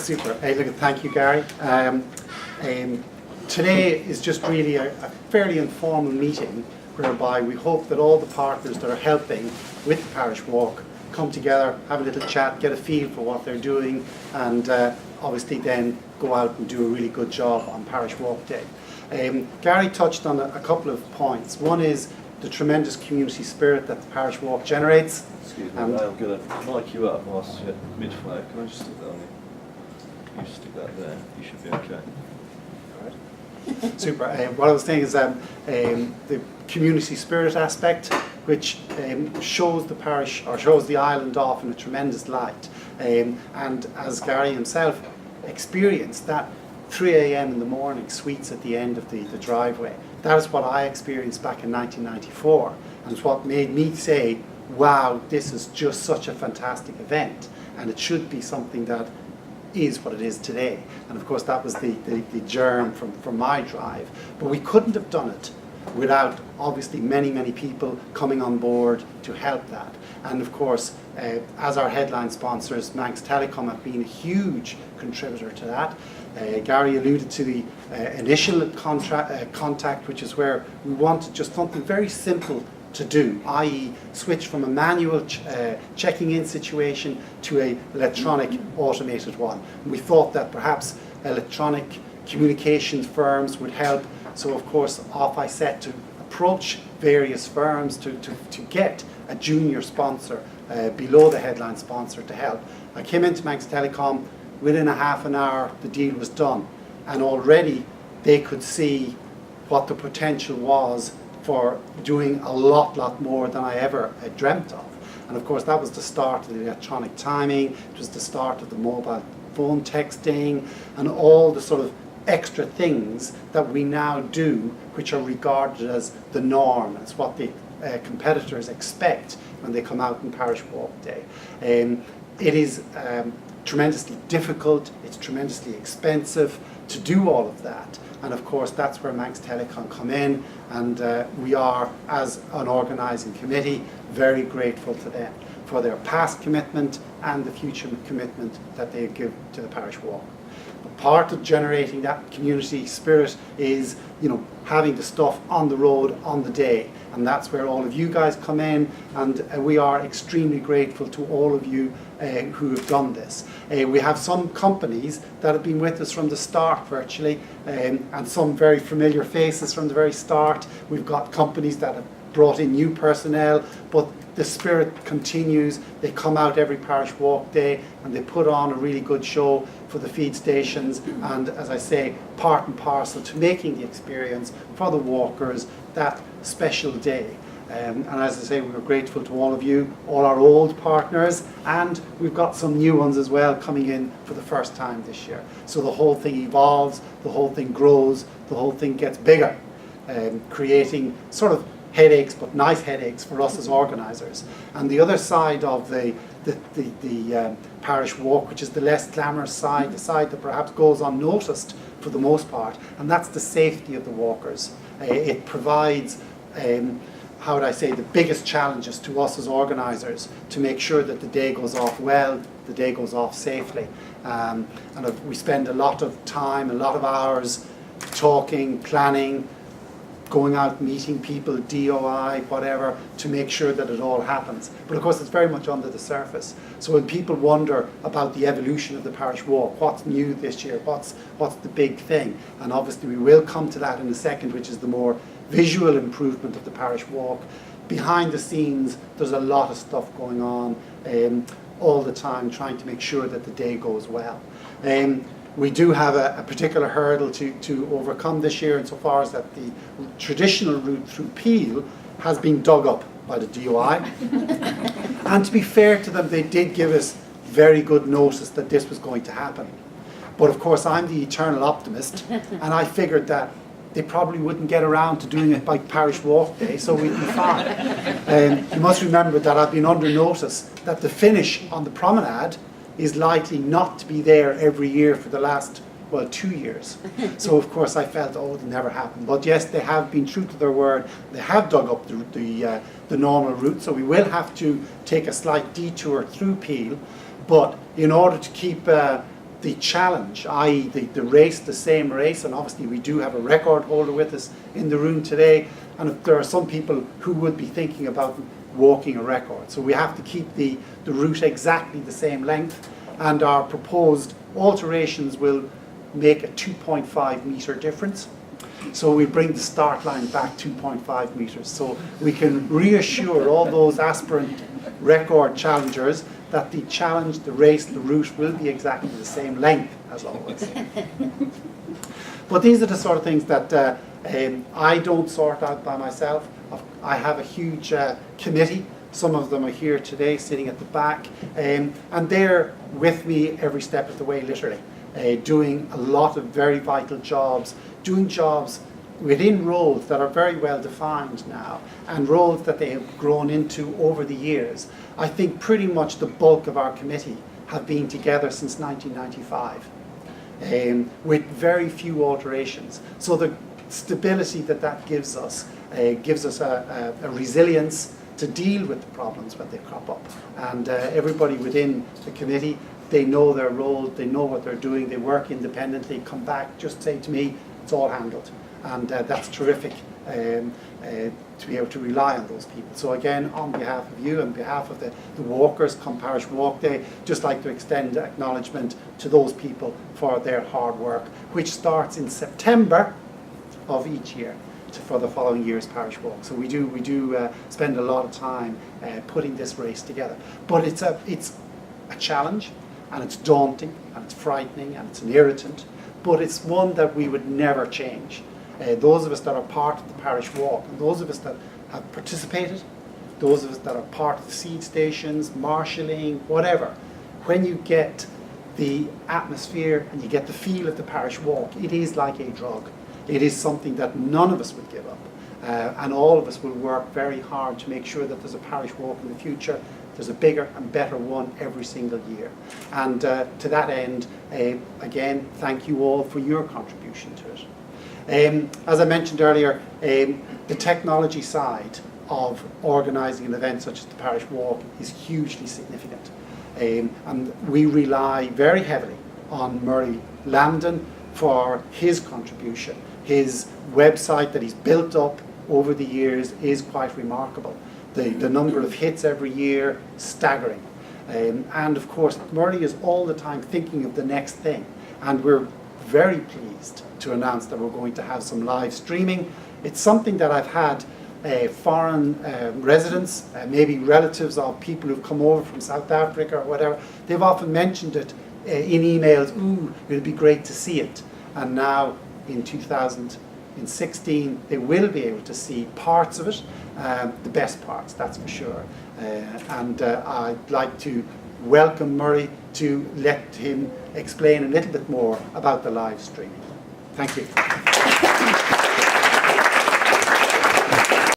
Super. Look, thank you, Gary. Today is just really a fairly informal meeting whereby we hope that all the partners that are helping with the Parish Walk come together, have a little chat, get a feel for what they're doing, and obviously then go out and do a really good job on Parish Walk Day. Gary touched on a couple of points. One is the tremendous community spirit that the Parish Walk generates. Excuse me, I'm going to mic you up whilst you're mid-flow. Can I just stick that on you? You stick that there, you should be okay. Super. What I was saying is the community spirit aspect, which shows the parish or shows the island off in a tremendous light. And as Gary himself experienced, that 3 a.m. in the morning sweets at the end of the driveway. That is what I experienced back in 1994, and it's what made me say, wow, this is just such a fantastic event, and it should be something that is what it is today. And of course that was the germ from my drive. But we couldn't have done it without obviously many people coming on board to help that. And of course, as our headline sponsors, Manx Telecom have been a huge contributor to that. Gary alluded to the initial contact, which is where we wanted just something very simple to do, i.e. switch from a manual checking in situation to an electronic automated one. And we thought that perhaps electronic communications firms would help, so of course off I set to approach various firms to get a junior sponsor below the headline sponsor to help. I came into Manx Telecom, within a half an hour the deal was done, and already they could see what the potential was for doing a lot more than I ever dreamt of. And of course that was the start of the electronic timing, it was the start of the mobile phone texting, and all the sort of extra things that we now do which are regarded as the norm. It's what the competitors expect when they come out on Parish Walk Day. It is tremendously difficult, it's tremendously expensive to do all of that. And of course that's where Manx Telecom come in, and we are, as an organising committee, very grateful to them for their past commitment and the future commitment that they give to the Parish Walk. But part of generating that community spirit is, you know, having the stuff on the road on the day, and that's where all of you guys come in, and we are extremely grateful to all of you who have done this. We have some companies that have been with us from the start virtually, and some very familiar faces from the very start. We've got companies that have brought in new personnel, but the spirit continues. They come out every Parish Walk Day and they put on a really good show for the feed stations, and as I say, part and parcel to making the experience for the walkers that special day. And as I say, we're grateful to all of you, all our old partners, and we've got some new ones as well coming in for the first time this year. So the whole thing evolves, the whole thing grows, the whole thing gets bigger, creating sort of headaches, but nice headaches for us as organisers. And the other side of the Parish Walk, which is the less glamorous side, the side that perhaps goes unnoticed for the most part, and that's the safety of the walkers. It provides how would I say, the biggest challenges to us as organisers to make sure that the day goes off well, the day goes off safely. And we spend a lot of time, a lot of hours talking, planning, going out meeting people, DOI, whatever, to make sure that it all happens. But of course it's very much under the surface. So when people wonder about the evolution of the Parish Walk, what's new this year, what's the big thing, and obviously we will come to that in a second, which is the more visual improvement of the Parish Walk. Behind the scenes there's a lot of stuff going on all the time, trying to make sure that the day goes well. We do have a particular hurdle to overcome this year, insofar as that the traditional route through Peel has been dug up by the DOI. And to be fair to them, they did give us very good notice that this was going to happen. But of course I'm the eternal optimist, and I figured that they probably wouldn't get around to doing it by Parish Walk Day, so we'd be fine. You must remember that I've been under notice that the finish on the promenade is likely not to be there every year for the last, well, 2 years. So of course I felt, oh, it'll never happen. But yes, they have been true to their word. They have dug up the normal route, so we will have to take a slight detour through Peel. But in order to keep the the challenge, i.e. the race, the same race, and obviously we do have a record holder with us in the room today, and if there are some people who would be thinking about walking a record. So we have to keep the route exactly the same length, and our proposed alterations will make a 2.5 metre difference. So we bring the start line back 2.5 metres, so we can reassure all those aspirant record challengers that the challenge, the race, the route will be exactly the same length as always. But these are the sort of things that I don't sort out by myself. I have a huge committee. Some of them are here today, sitting at the back, and they're with me every step of the way, literally, doing a lot of very vital jobs, doing jobs within roles that are very well defined now, and roles that they have grown into over the years. I think pretty much the bulk of our committee have been together since 1995, with very few alterations. So the stability that gives us a resilience to deal with the problems when they crop up. And everybody within the committee, they know their role, they know what they're doing, they work independently, come back, just say to me, it's all handled. And that's terrific to be able to rely on those people. So again, on behalf of you, on behalf of the walkers come Parish Walk Day, just like to extend acknowledgement to those people for their hard work, which starts in September of each year for the following year's Parish Walk. So we do spend a lot of time putting this race together. But it's a challenge, and it's daunting, and it's frightening, and it's an irritant, but it's one that we would never change. Those of us that are part of the Parish Walk, and those of us that have participated, those of us that are part of the seed stations, marshalling, whatever, when you get the atmosphere and you get the feel of the Parish Walk, it is like a drug. It is something that none of us would give up. And all of us will work very hard to make sure that there's a Parish Walk in the future. There's a bigger and better one every single year. And to that end, again, thank you all for your contribution to it. As I mentioned earlier, the technology side of organising an event such as the Parish Walk is hugely significant. And we rely very heavily on Murray Lambden for his contribution. His website that he's built up over the years is quite remarkable. The number of hits every year, staggering. And of course, Murray is all the time thinking of the next thing. And we're very pleased to announce that we're going to have some live streaming. It's something that I've had foreign residents, maybe relatives of people who've come over from South Africa or whatever, they've often mentioned it in emails, ooh, it'll be great to see it. And now in 2016, they will be able to see parts of it, the best parts, that's for sure. And I'd like to welcome Murray to let him explain a little bit more about the live streaming. Thank you.